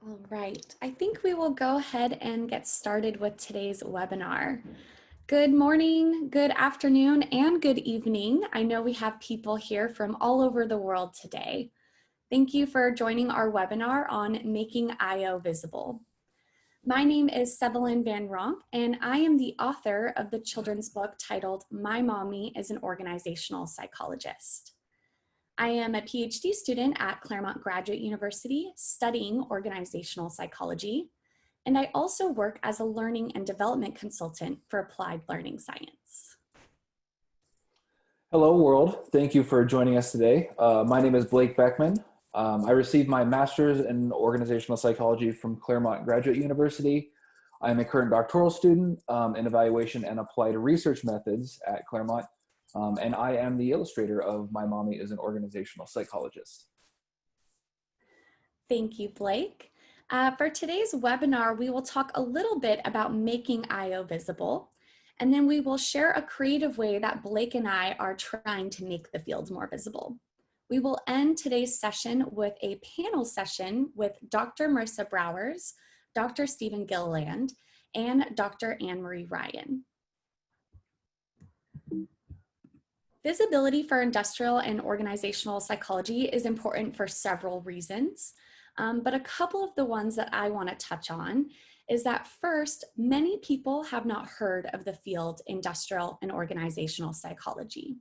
All right, I think we will go ahead and get started with today's webinar. Good morning, good afternoon, and good evening. I know we have people here from all over the world today. Thank you for joining our webinar on Making IO Visible. My name is Sevelin Van Ronk, and I am the author of the children's book titled My Mommy is an Organizational Psychologist. I am a PhD student at Claremont Graduate University studying organizational psychology, and I also work as a learning and development consultant for applied learning science. Hello world, thank you for joining us today. My name is Blake Beckman. I received my master's in organizational psychology from Claremont Graduate University. I am a current doctoral student in evaluation and applied research methods at Claremont. And I am the illustrator of My Mommy is an Organizational Psychologist. Thank you, Blake. For today's webinar, we will talk a little bit about making IO visible, and then we will share a creative way that Blake and I are trying to make the field more visible. We will end today's session with a panel session with Dr. Marissa Brouwers, Dr. Stephen Gilliland, and Dr. Anne-Marie Ryan. Visibility for industrial and organizational psychology is important for several reasons, but a couple of the ones that I want to touch on is that first, many people have not heard of the field industrial and organizational psychology.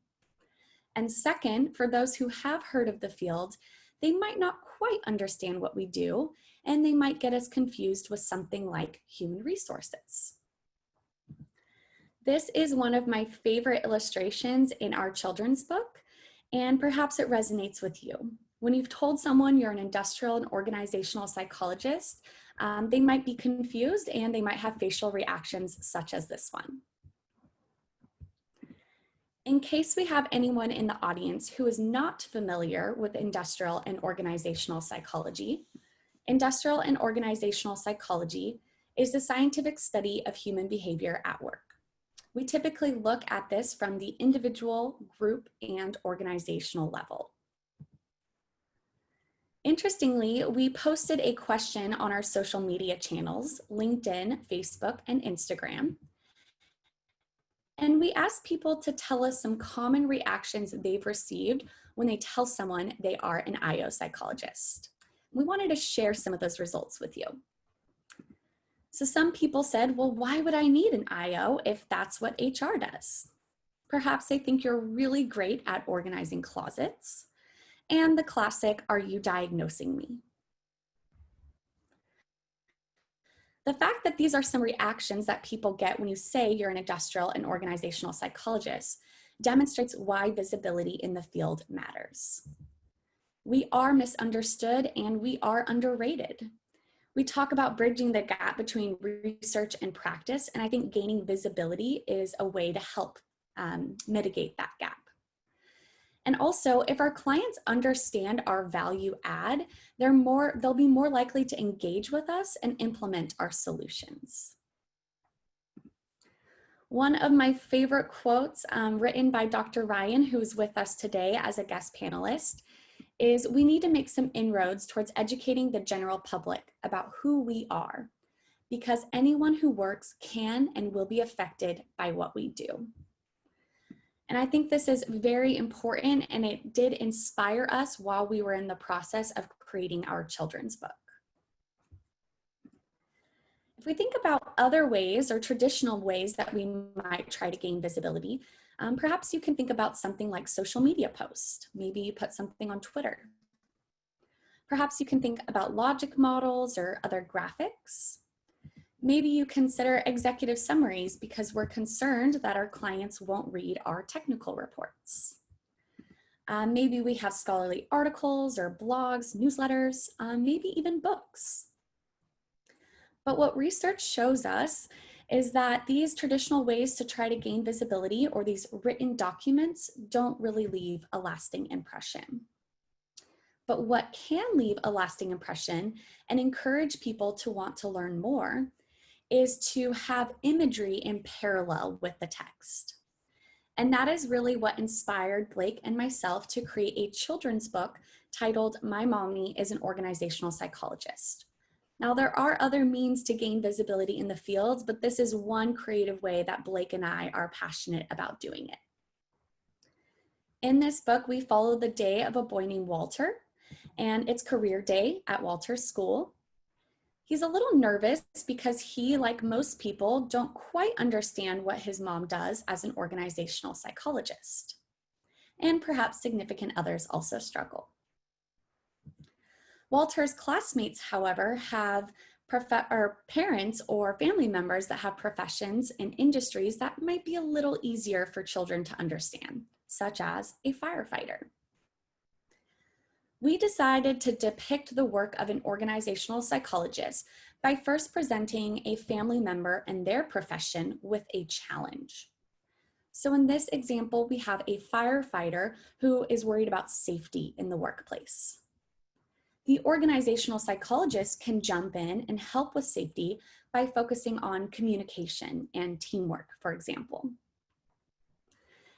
And second, for those who have heard of the field, they might not quite understand what we do, and they might get us confused with something like human resources. This is one of my favorite illustrations in our children's book, and perhaps it resonates with you. When you've told someone you're an industrial and organizational psychologist, they might be confused and they might have facial reactions such as this one. In case we have anyone in the audience who is not familiar with industrial and organizational psychology, industrial and organizational psychology is the scientific study of human behavior at work. We typically look at this from the individual, group, and organizational level. Interestingly, we posted a question on our social media channels, LinkedIn, Facebook, and Instagram. And we asked people to tell us some common reactions they've received when they tell someone they are an IO psychologist. We wanted to share some of those results with you. So some people said, well, why would I need an IO if that's what HR does? Perhaps they think you're really great at organizing closets. And the classic, are you diagnosing me? The fact that these are some reactions that people get when you say you're an industrial and organizational psychologist demonstrates why visibility in the field matters. We are misunderstood and we are underrated. We talk about bridging the gap between research and practice, and I think gaining visibility is a way to help mitigate that gap. And also, if our clients understand our value add, they'll be more likely to engage with us and implement our solutions. One of my favorite quotes written by Dr. Ryan, who's with us today as a guest panelist, is we need to make some inroads towards educating the general public about who we are, because anyone who works can and will be affected by what we do. And I think this is very important, and it did inspire us while we were in the process of creating our children's book. If we think about other ways or traditional ways that we might try to gain visibility, perhaps you can think about something like social media posts. Maybe you put something on Twitter. Perhaps you can think about logic models or other graphics. Maybe you consider executive summaries because we're concerned that our clients won't read our technical reports. Maybe we have scholarly articles or blogs, newsletters, maybe even books. But what research shows us is that these traditional ways to try to gain visibility, or these written documents, don't really leave a lasting impression. But what can leave a lasting impression and encourage people to want to learn more is to have imagery in parallel with the text. And that is really what inspired Blake and myself to create a children's book titled My Mommy is an Organizational Psychologist. Now, there are other means to gain visibility in the field, but this is one creative way that Blake and I are passionate about doing it. In this book, we follow the day of a boy named Walter, and it's career day at Walter's school. He's a little nervous because he, like most people, don't quite understand what his mom does as an organizational psychologist. And perhaps significant others also struggle. Walter's classmates, however, have parents or family members that have professions and industries that might be a little easier for children to understand, such as a firefighter. We decided to depict the work of an organizational psychologist by first presenting a family member and their profession with a challenge. So in this example, we have a firefighter who is worried about safety in the workplace. The organizational psychologist can jump in and help with safety by focusing on communication and teamwork, for example.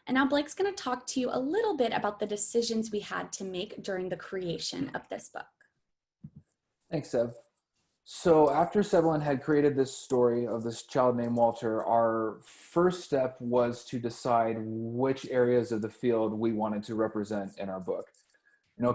And now Blake's going to talk to you a little bit about the decisions we had to make during the creation of this book. Thanks, Ev. So after Sevelin had created this story of this child named Walter, our first step was to decide which areas of the field we wanted to represent in our book.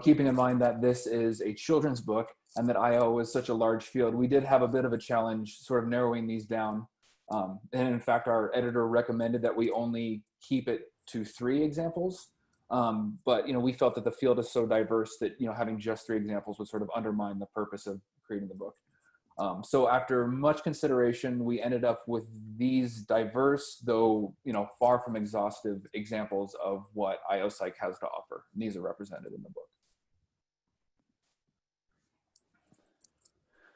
Keeping in mind that this is a children's book and that IO is such a large field, we did have a bit of a challenge sort of narrowing these down. And in fact, our editor recommended that we only keep it to 3 examples. But we felt that the field is so diverse that having just 3 examples would sort of undermine the purpose of creating the book. So after much consideration, we ended up with these diverse, though far from exhaustive examples of what IO Psych has to offer. And these are represented in the book.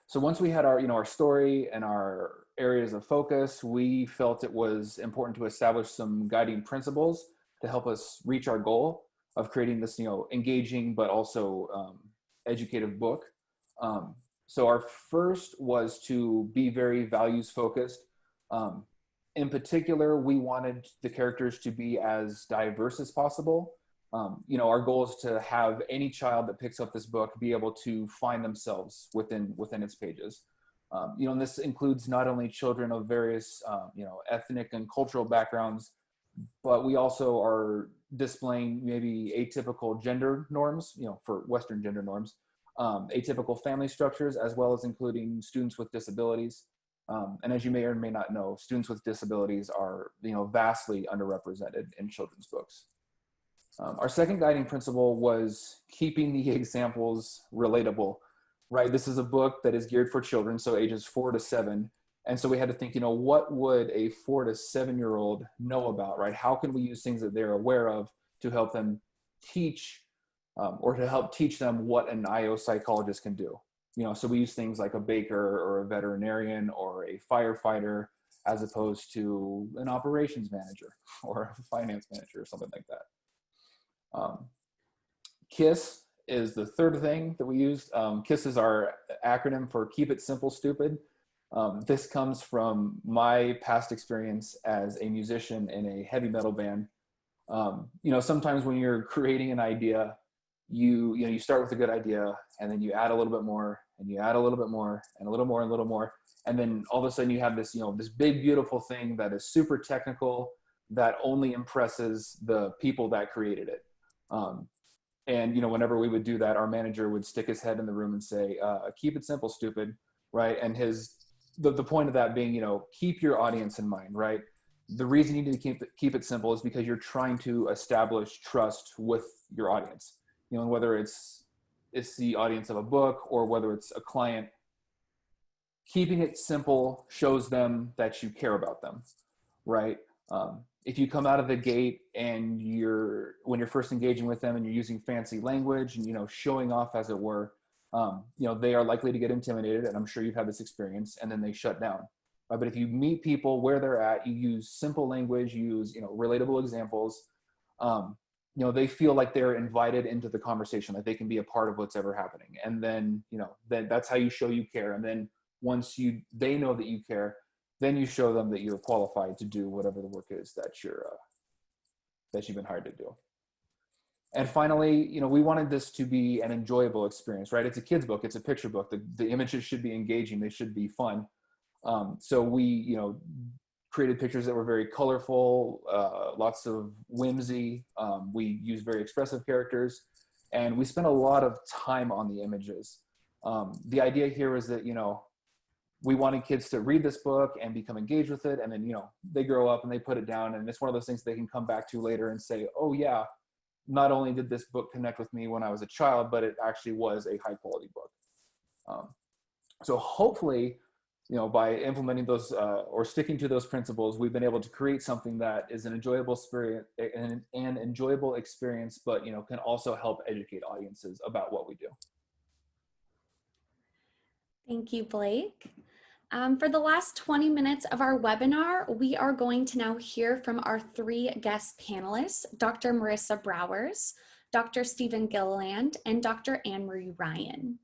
So once we had our story and our areas of focus, we felt it was important to establish some guiding principles to help us reach our goal of creating this engaging but also educative book. So our first was to be very values focused. In particular, we wanted the characters to be as diverse as possible. Our goal is to have any child that picks up this book be able to find themselves within its pages. And this includes not only children of various ethnic and cultural backgrounds, but we also are displaying maybe atypical gender norms, for Western gender norms, atypical family structures, as well as including students with disabilities. And as you may or may not know, students with disabilities are vastly underrepresented in children's books. Our second guiding principle was keeping the examples relatable, right? This is a book that is geared for children, so ages 4 to 7. And so we had to think, what would a 4 to 7-year-old know about, right? How can we use things that they're aware of to help them teach or to help teach them what an IO psychologist can do? So we use things like a baker or a veterinarian or a firefighter as opposed to an operations manager or a finance manager or something like that. KISS is the third thing that we used. KISS is our acronym for Keep It Simple, Stupid. This comes from my past experience as a musician in a heavy metal band. Sometimes when you're creating an idea, you start with a good idea and then you add a little bit more and you add a little bit more and a little more and a little more. And then all of a sudden you have this, this big, beautiful thing that is super technical that only impresses the people that created it. And whenever we would do that, our manager would stick his head in the room and say, keep it simple, stupid, right? And the point of that being, keep your audience in mind, right? The reason you need to keep it simple is because you're trying to establish trust with your audience. And whether it's the audience of a book or whether it's a client, keeping it simple shows them that you care about them, right? If you come out of the gate and when you're first engaging with them and you're using fancy language and, showing off as it were, they are likely to get intimidated, and I'm sure you've had this experience, and then they shut down. Right? But if you meet people where they're at, you use simple language, you use, relatable examples, they feel like they're invited into the conversation, that they can be a part of what's ever happening. And then, then that's how you show you care. And then once they know that you care, then you show them that you're qualified to do whatever the work is that you've been hired to do. And finally, you know, we wanted this to be an enjoyable experience, right? It's a kid's book, it's a picture book. The images should be engaging, they should be fun. So we, you know, created pictures that were very colorful, lots of whimsy. We used very expressive characters, and we spent a lot of time on the images. The idea here is that, you know, we wanted kids to read this book and become engaged with it, and then, you know, they grow up and they put it down, and it's one of those things they can come back to later and say, oh yeah, not only did this book connect with me when I was a child, but it actually was a high quality book. So hopefully, you know, by implementing those or sticking to those principles, we've been able to create something that is an enjoyable experience, an enjoyable experience, but, you know, can also help educate audiences about what we do. Thank you, Blake. For the last 20 minutes of our webinar, we are going to now hear from our 3 guest panelists, Dr. Marissa Brouwers, Dr. Stephen Gilliland, and Dr. Anne-Marie Ryan.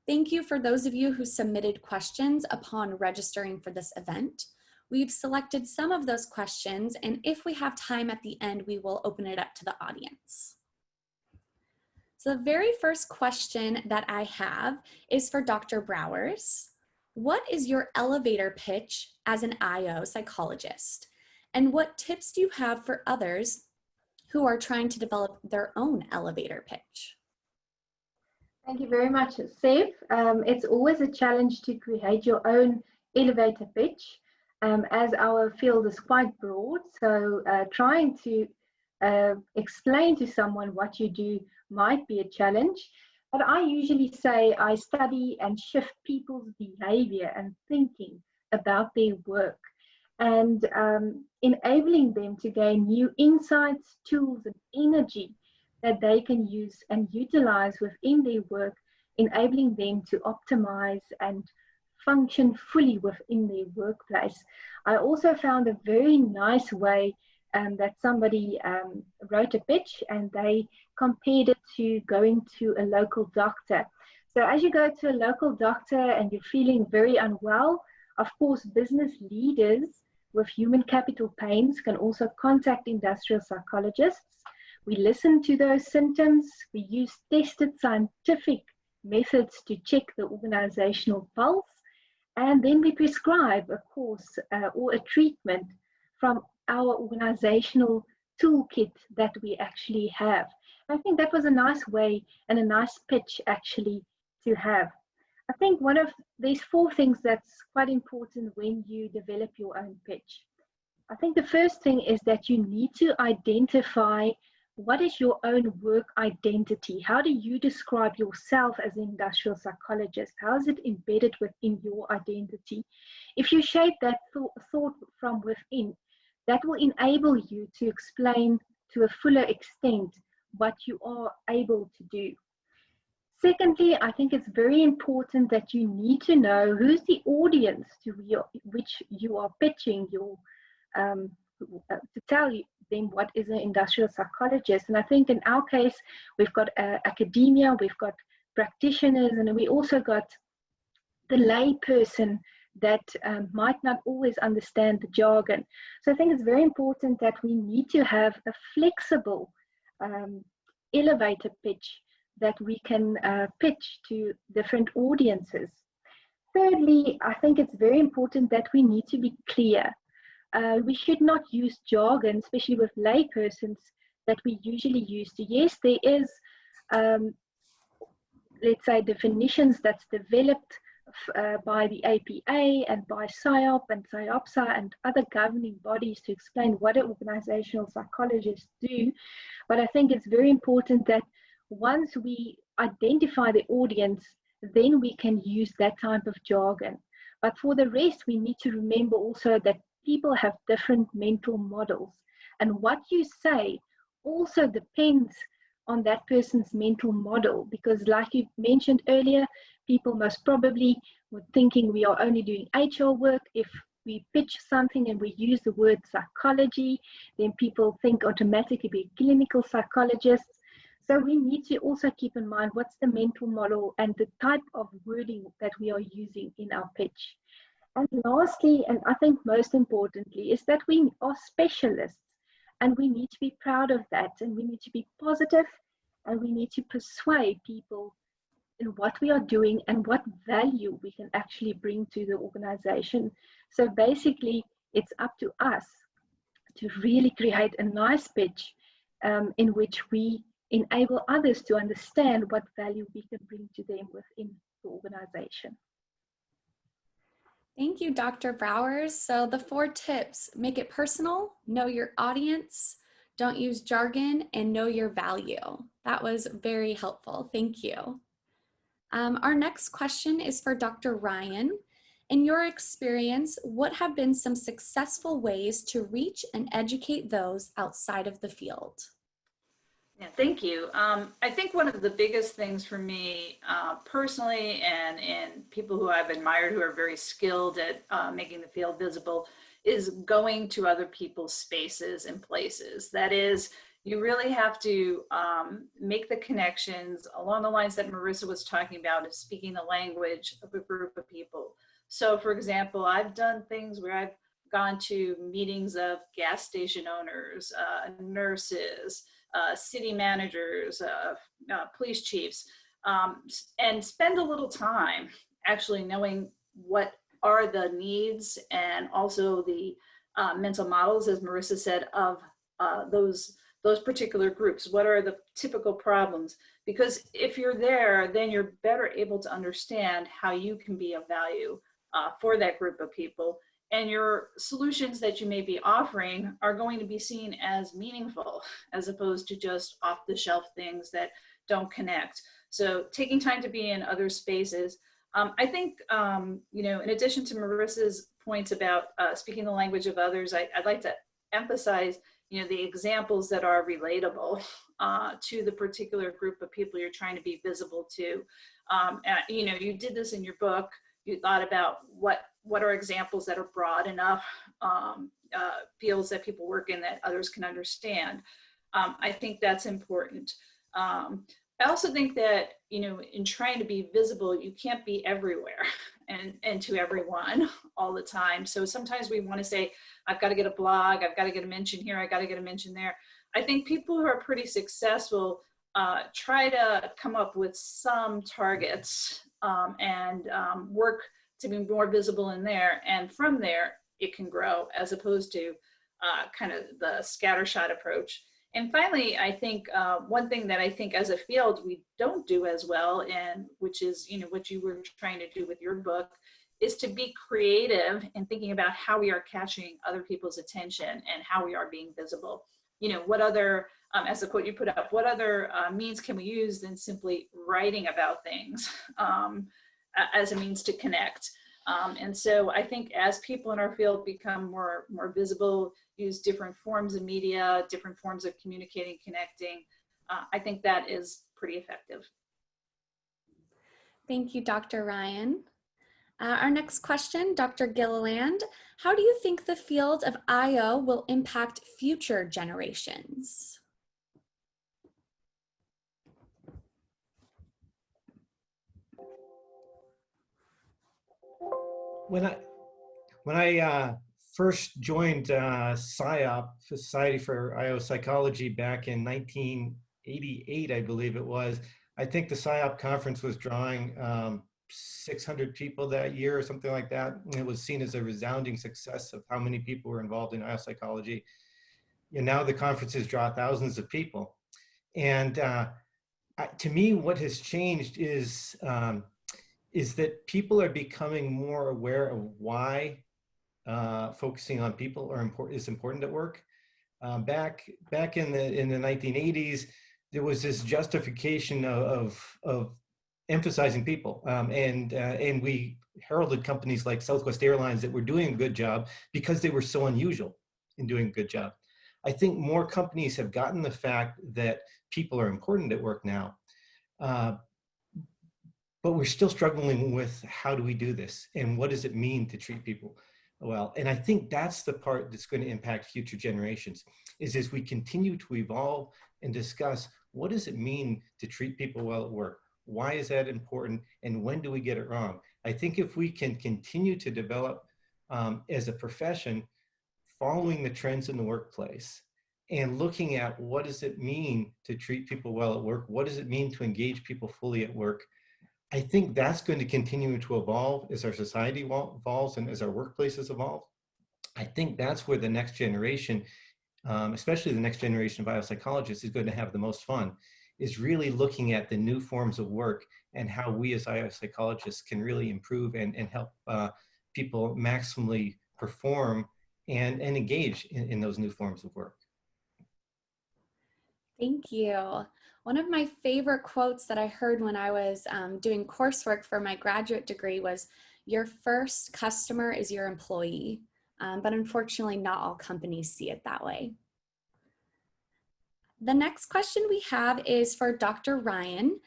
Thank you for those of you who submitted questions upon registering for this event. We've selected some of those questions, and if we have time at the end, we will open it up to the audience. So the very first question that I have is for Dr. Brouwers. What is your elevator pitch as an IO psychologist? And what tips do you have for others who are trying to develop their own elevator pitch? Thank you very much, Seth. It's always a challenge to create your own elevator pitch, as our field is quite broad. So trying to explain to someone what you do might be a challenge. But I usually say I study and shift people's behavior and thinking about their work, and enabling them to gain new insights, tools, and energy that they can use and utilize within their work, enabling them to optimize and function fully within their workplace. I also found a very nice way that somebody wrote a pitch, and they compared it to going to a local doctor. So as you go to a local doctor and you're feeling very unwell, of course, business leaders with human capital pains can also contact industrial psychologists. We listen to those symptoms. We use tested scientific methods to check the organizational pulse. And then we prescribe a course or a treatment from our organizational toolkit that we actually have. I think that was a nice way and a nice pitch actually to have. I think there's 4 things that's quite important when you develop your own pitch. I think the first thing is that you need to identify what is your own work identity. How do you describe yourself as an industrial psychologist? How is it embedded within your identity? If you shape that thought from within, that will enable you to explain to a fuller extent what you are able to do. Secondly, I think it's very important that you need to know who's the audience to which you are pitching your, to tell them what is an industrial psychologist. And I think in our case, we've got academia, we've got practitioners, and we also got the lay person that might not always understand the jargon. So I think it's very important that we need to have a flexible elevator pitch that we can pitch to different audiences. Thirdly, I think it's very important that we need to be clear. We should not use jargon, especially with lay persons, that we usually use. Yes, there is, let's say, definitions that's developed by the APA and by PSYOP and PSYOPSA and other governing bodies to explain what organizational psychologists do. But I think it's very important that once we identify the audience, then we can use that type of jargon. But for the rest, we need to remember also that people have different mental models. And what you say also depends on that person's mental model, because like you mentioned earlier, people most probably were thinking we are only doing HR work. If we pitch something and we use the word psychology, then people think automatically we're clinical psychologists. So we need to also keep in mind what's the mental model and the type of wording that we are using in our pitch. And lastly, and I think most importantly, is that we are specialists. And we need to be proud of that, and we need to be positive, and we need to persuade people in what we are doing and what value we can actually bring to the organization. So basically, it's up to us to really create a nice pitch in which we enable others to understand what value we can bring to them within the organization. Thank you, Dr. Brouwers. So the 4 tips: make it personal, know your audience, don't use jargon, and know your value. That was very helpful. Thank you. Our next question is for Dr. Ryan. In your experience, what have been some successful ways to reach and educate those outside of the field? Yeah, thank you. I think one of the biggest things for me personally, and people who I've admired who are very skilled at making the field visible, is going to other people's spaces and places. That is, you really have to make the connections along the lines that Marissa was talking about, of speaking the language of a group of people. So for example, I've done things where I've gone to meetings of gas station owners, nurses, city managers, police chiefs, and spend a little time actually knowing what are the needs and also the mental models, as Marissa said, of those particular groups. What are the typical problems? Because if you're there, then you're better able to understand how you can be of value for that group of people. And your solutions that you may be offering are going to be seen as meaningful, as opposed to just off-the-shelf things that don't connect. So taking time to be in other spaces. I think, you know, in addition to Marissa's points about speaking the language of others, I'd like to emphasize, you know, the examples that are relatable to the particular group of people you're trying to be visible to. And, you know, you did this in your book. You thought about what are examples that are broad enough, fields that people work in that others can understand. I think that's important. I also think that, you know, in trying to be visible, you can't be everywhere and to everyone all the time. So sometimes we want to say, I've got to get a blog, I've got to get a mention here, I've got to get a mention there. I think people who are pretty successful try to come up with some targets and work to be more visible in there. And from there, it can grow, as opposed to kind of the scattershot approach. And finally, I think one thing that I think as a field we don't do as well, and which is, you know, what you were trying to do with your book, is to be creative in thinking about how we are catching other people's attention and how we are being visible. You know, what other, as the quote you put up, what other means can we use than simply writing about things as a means to connect? And so I think as people in our field become more visible, use different forms of media, different forms of communicating, connecting, I think that is pretty effective. Thank you, Dr. Ryan. Our next question, Dr. Gilliland, how do you think the field of IO will impact future generations? When I first joined SIOP, Society for IO Psychology, back in 1988, I believe it was, I think the SIOP conference was drawing 600 people that year or something like that. And it was seen as a resounding success of how many people were involved in IO psychology. And now the conferences draw thousands of people. And to me, what has changed is that people are becoming more aware of why focusing on people is important at work. Back in the 1980s, there was this justification of emphasizing people, and we heralded companies like Southwest Airlines that were doing a good job because they were so unusual in doing a good job. I think more companies have gotten the fact that people are important at work now. But we're still struggling with how do we do this and what does it mean to treat people well. And I think that's the part that's going to impact future generations, is as we continue to evolve and discuss what does it mean to treat people well at work? Why is that important? And when do we get it wrong? I think if we can continue to develop as a profession, following the trends in the workplace and looking at what does it mean to treat people well at work? What does it mean to engage people fully at work? I think that's going to continue to evolve as our society evolves and as our workplaces evolve. I think that's where the next generation, especially the next generation of biopsychologists, is going to have the most fun, is really looking at the new forms of work and how we as biopsychologists can really improve and help people maximally perform and engage in those new forms of work. Thank you. One of my favorite quotes that I heard when I was doing coursework for my graduate degree was, "Your first customer is your employee." But unfortunately, not all companies see it that way. The next question we have is for Dr. Ryan.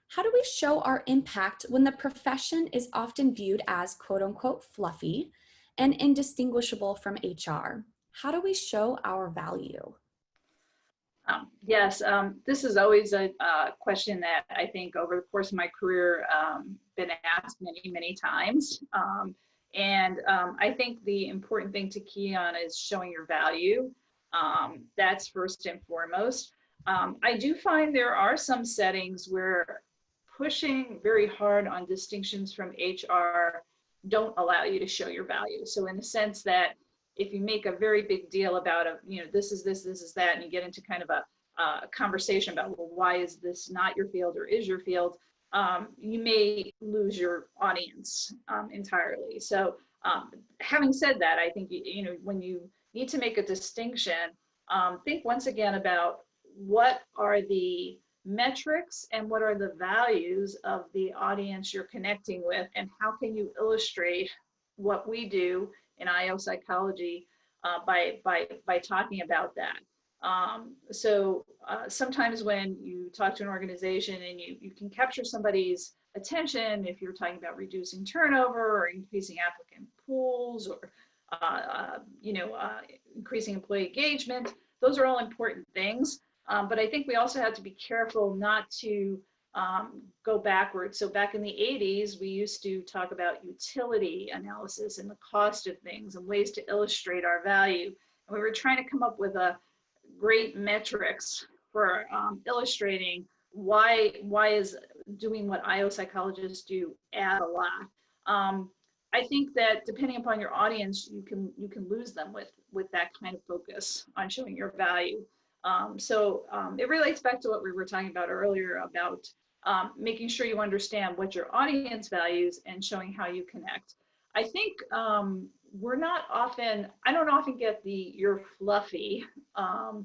How do we show our impact when the profession is often viewed as quote unquote fluffy and indistinguishable from HR? How do we show our value? Yes, this is always a question that I think over the course of my career been asked many, many times. I think the important thing to key on is showing your value. That's first and foremost. I do find there are some settings where pushing very hard on distinctions from HR don't allow you to show your value. So in the sense that if you make a very big deal about this is this, this is that, and you get into kind of a conversation about, well, why is this not your field or is your field, you may lose your audience entirely. So having said that, I think, when you need to make a distinction, think once again about what are the metrics and what are the values of the audience you're connecting with, and how can you illustrate what we do in IO psychology by talking about that. Sometimes when you talk to an organization and you can capture somebody's attention, if you're talking about reducing turnover or increasing applicant pools or increasing employee engagement, those are all important things. But I think we also have to be careful not to go backwards. So back in the 80s, we used to talk about utility analysis and the cost of things and ways to illustrate our value. And we were trying to come up with a great metrics for illustrating why is doing what IO psychologists do add a lot. I think that depending upon your audience, you can lose them with that kind of focus on showing your value. It relates back to what we were talking about earlier about making sure you understand what your audience values and showing how you connect. I think I don't often get the "you're fluffy"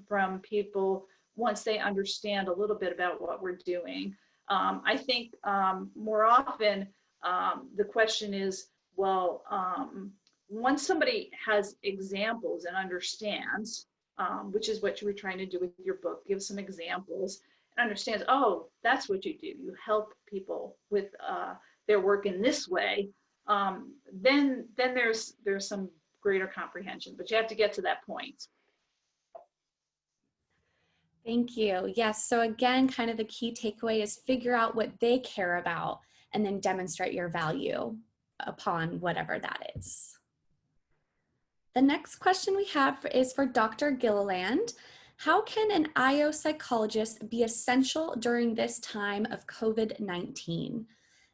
from people once they understand a little bit about what we're doing. I think more often the question is, well, once somebody has examples and understands, which is what you were trying to do with your book, give some examples and understands, oh, that's what you do. You help people with their work in this way. Then there's some greater comprehension, but you have to get to that point. Thank you. Yes, so again, kind of the key takeaway is figure out what they care about and then demonstrate your value upon whatever that is. The next question we have is for Dr. Gilliland. How can an IO psychologist be essential during this time of COVID-19?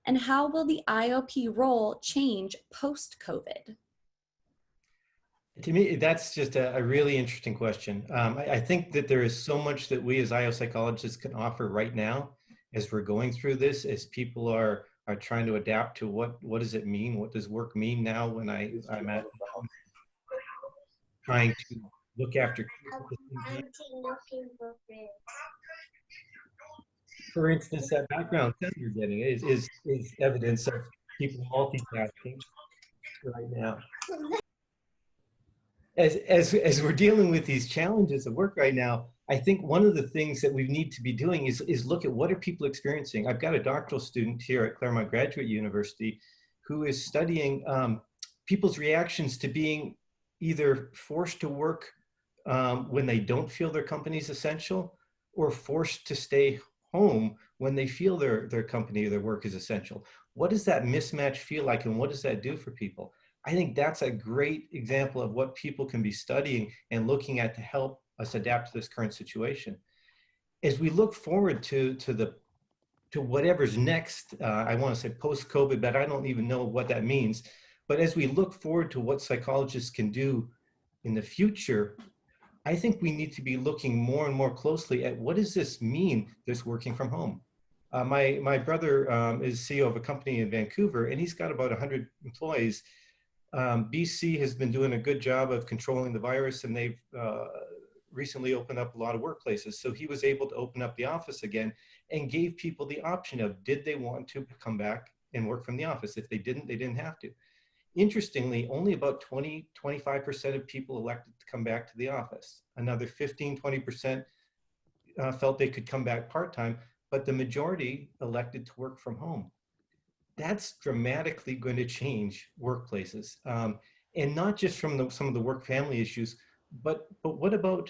And how will the IOP role change post-COVID? To me, that's just a really interesting question. I think that there is so much that we as IO psychologists can offer right now as we're going through this, as people are trying to adapt to what does it mean? What does work mean now when I'm at home trying to look after for instance, that background sound you're getting is evidence of people multitasking right now. As we're dealing with these challenges at work right now, I think one of the things that we need to be doing is look at what are people experiencing. I've got a doctoral student here at Claremont Graduate University who is studying people's reactions to being either forced to work when they don't feel their company's essential, or forced to stay home when they feel their company or their work is essential. What does that mismatch feel like, and what does that do for people? I think that's a great example of what people can be studying and looking at to help us adapt to this current situation. As we look forward to whatever's next, I want to say post-COVID, but I don't even know what that means. But as we look forward to what psychologists can do in the future, I think we need to be looking more and more closely at what does this mean, this working from home. My brother is CEO of a company in Vancouver, and he's got about 100 employees. BC has been doing a good job of controlling the virus, and they've recently opened up a lot of workplaces. So he was able to open up the office again and gave people the option of, did they want to come back and work from the office? If they didn't have to. Interestingly, only about 25% of people elected to come back to the office. Another 15-20% felt they could come back part-time, but the majority elected to work from home. That's dramatically going to change workplaces. And not just from some of the work-family issues, but what about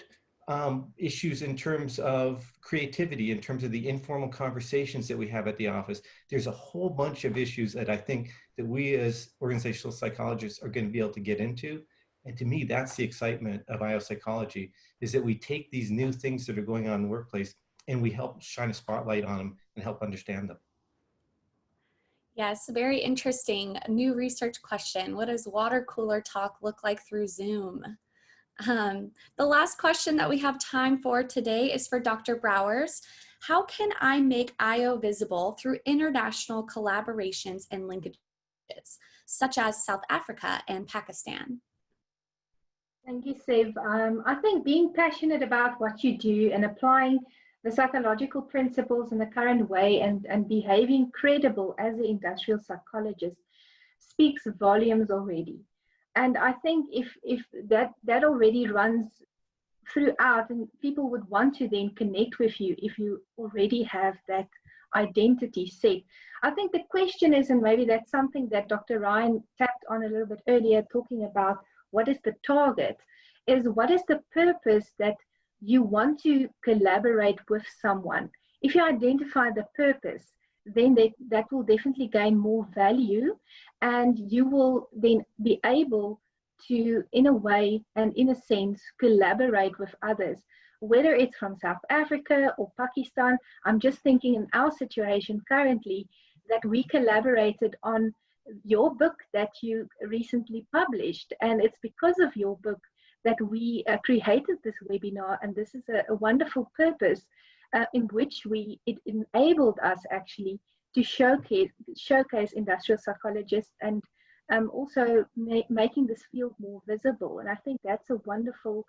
issues in terms of creativity, in terms of the informal conversations that we have at the office? There's a whole bunch of issues that I think that we as organizational psychologists are going to be able to get into. And to me, that's the excitement of IO psychology, is that we take these new things that are going on in the workplace and we help shine a spotlight on them and help understand them. Yes, very interesting. A new research question. What does water cooler talk look like through Zoom? The last question that we have time for today is for Dr. Brouwers. How can I make IO visible through international collaborations and linkages, such as South Africa and Pakistan? Thank you, Sev. I think being passionate about what you do and applying the psychological principles in the current way and behaving credible as an industrial psychologist speaks volumes already. And I think if that already runs throughout, and people would want to then connect with you if you already have that identity set. I think the question is, and maybe that's something that Dr. Ryan tapped on a little bit earlier, talking about what is the target, is what is the purpose that you want to collaborate with someone. If you identify the purpose, then that will definitely gain more value, and you will then be able to, in a way and in a sense, collaborate with others, whether it's from South Africa or Pakistan. I'm just thinking in our situation currently that we collaborated on your book that you recently published, and it's because of your book that we created this webinar, and this is a wonderful purpose in which it enabled us actually to showcase industrial psychologists and also making this field more visible. And I think that's a wonderful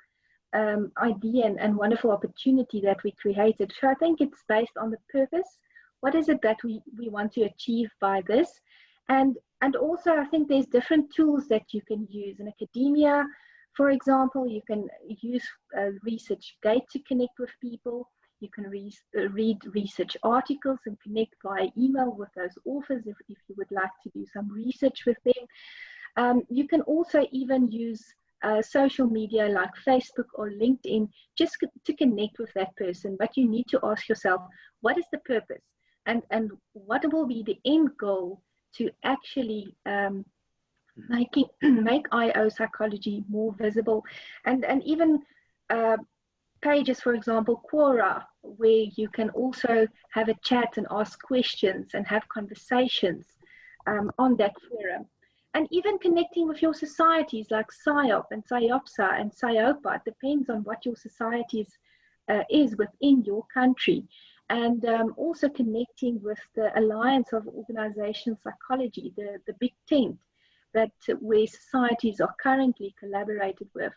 idea and wonderful opportunity that we created. So I think it's based on the purpose. What is it that we want to achieve by this? And also I think there's different tools that you can use in academia. For example, you can use ResearchGate to connect with people. You can read research articles and connect via email with those authors if you would like to do some research with them. You can also even use social media like Facebook or LinkedIn just to connect with that person. But you need to ask yourself, what is the purpose? And what will be the end goal to actually make IO psychology more visible? And even pages, for example, Quora, where you can also have a chat and ask questions and have conversations on that forum. And even connecting with your societies like PSYOP and PSYOPSA and PSYOPA. It depends on what your societies is within your country. And also connecting with the Alliance of Organizational Psychology, the big tent where societies are currently collaborated with.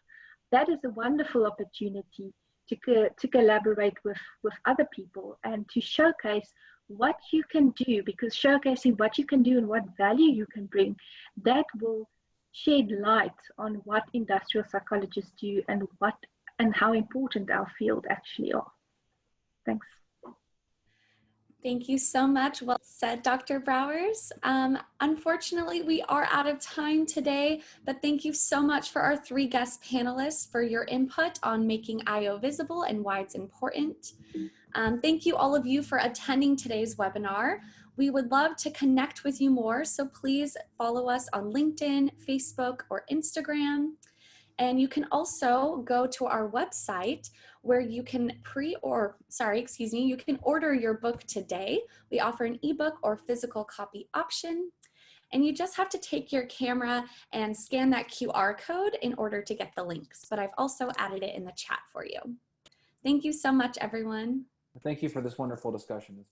That is a wonderful opportunity to collaborate with other people and to showcase what you can do, because showcasing what you can do and what value you can bring, that will shed light on what industrial psychologists do and how important our field actually are. Thanks. Thank you so much. Well said, Dr. Brouwers. Unfortunately, we are out of time today, but thank you so much for our 3 guest panelists for your input on making IO visible and why it's important. Thank you all of you for attending today's webinar. We would love to connect with you more, so please follow us on LinkedIn, Facebook, or Instagram. And you can also go to our website where you can you can order your book today. We offer an ebook or physical copy option. And you just have to take your camera and scan that QR code in order to get the links. But I've also added it in the chat for you. Thank you so much, everyone. Thank you for this wonderful discussion.